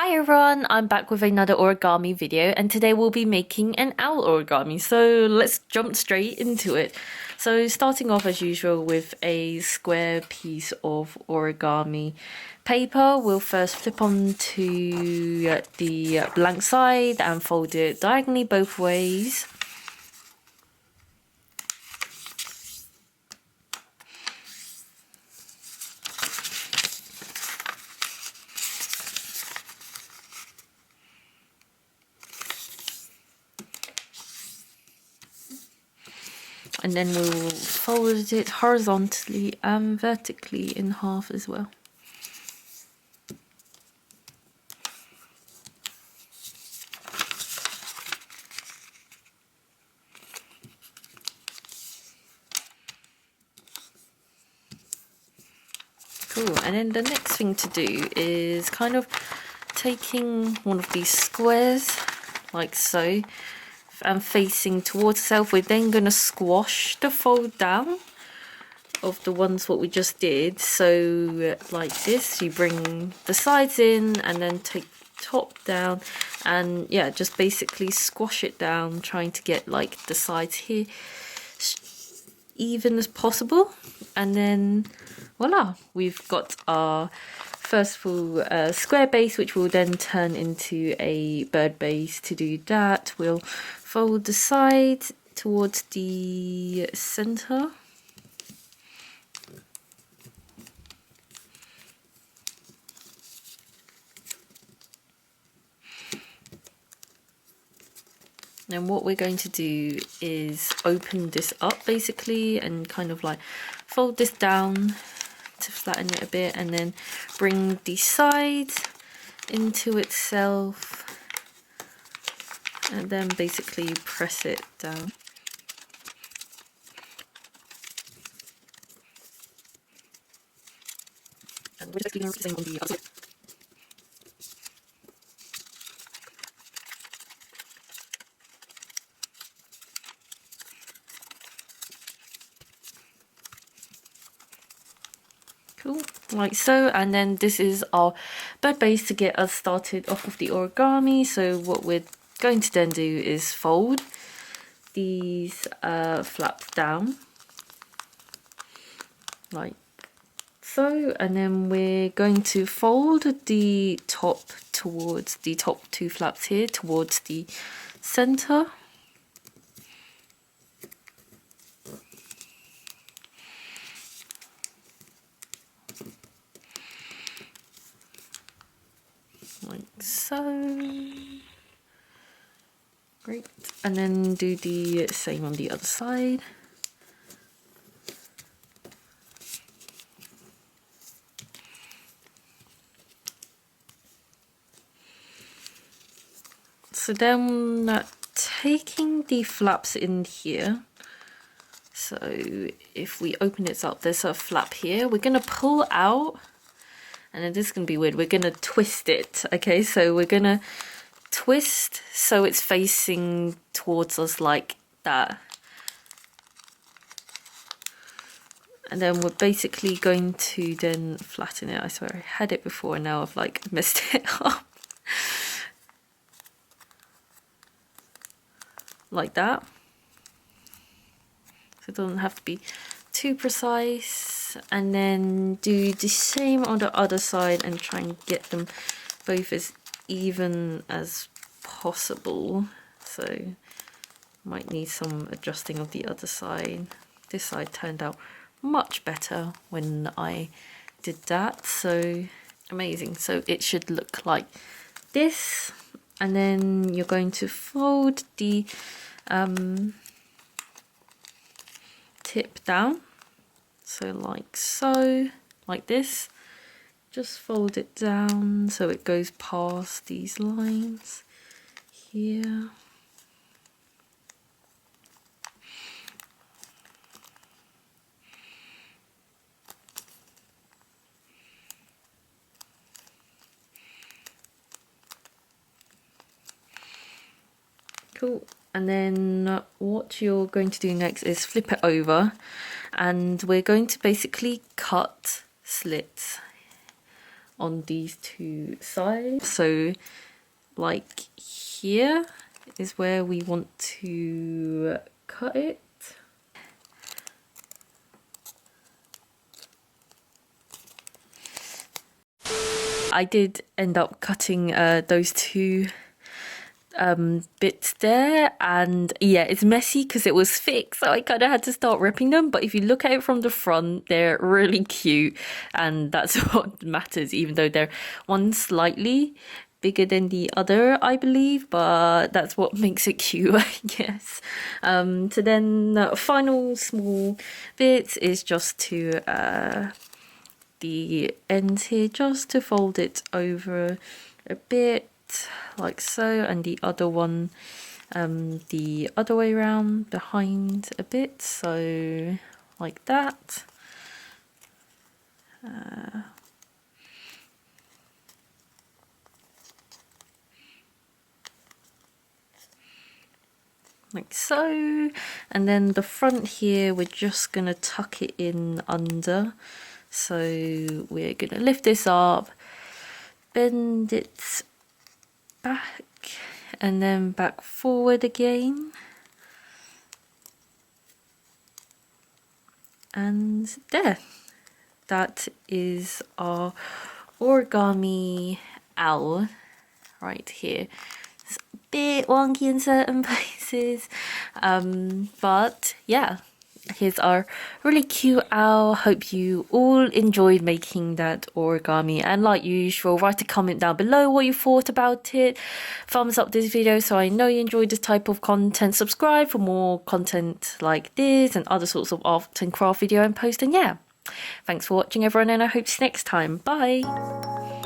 Hi everyone, I'm back with another origami video and today we'll be making an owl origami. So let's jump straight into it. So starting off as usual with a square piece of origami paper, we'll first flip onto the blank side and fold it diagonally both ways. And then we'll fold it horizontally and vertically in half as well. Cool, and then the next thing to do is kind of taking one of these squares, like so, and facing towards itself. We're then going to squash the fold down of the ones what we just did. So like this, you bring the sides in and then take top down and yeah, just basically squash it down, trying to get like the sides here even as possible. And then voila, we've got our first full square base, which will then turn into a bird base. To do that, we'll fold the side towards the center. And what we're going to do is open this up basically and kind of like fold this down to flatten it a bit, and then bring the side into itself and then basically press it down. And we're just going to on the other side. Cool, like so. And then this is our bird base to get us started off with the origami. So what we're going to then do is fold these flaps down like so, and then we're going to fold the top towards the top two flaps here towards the center. Like so. Great. And then do the same on the other side. So then taking the flaps in here, so if we open it up, there's a flap here. We're going to pull out, and then this is going to be weird. We're going to twist it. Okay, so we're going to twist so it's facing towards us like that. And then we're basically going to then flatten it. I swear I had it before and now I've like messed it up. Like that. So it doesn't have to be too precise. And then do the same on the other side and try and get them both as even as possible. So might need some adjusting of the other side. This side turned out much better when I did that, so amazing. So it should look like this, and then you're going to fold the tip down, so like so, like this. Just fold it down so it goes past these lines here. Cool. And then what you're going to do next is flip it over, and we're going to basically cut slits on these two sides. So like here is where we want to cut it. I did end up cutting those two bits there, and yeah, it's messy because it was thick, so I kind of had to start ripping them. But if you look at it from the front, they're really cute, and that's what matters, even though they're one slightly bigger than the other, I believe, but that's what makes it cute, I guess. So then the final small bits is just to the ends here, just to fold it over a bit like so, and the other one the other way around behind a bit, so like that. Like so, and then the front here we're just gonna tuck it in under, so we're gonna lift this up, bend it back and then back forward again, and there, that is our origami owl right here. It's a bit wonky in certain places, but yeah, here's our really cute owl. Hope you all enjoyed making that origami, and like usual, write a comment down below what you thought about it. Thumbs up this video so I know you enjoyed this type of content. Subscribe for more content like this and other sorts of art and craft video and post. And yeah, thanks for watching everyone, and I hope to see you next time. Bye.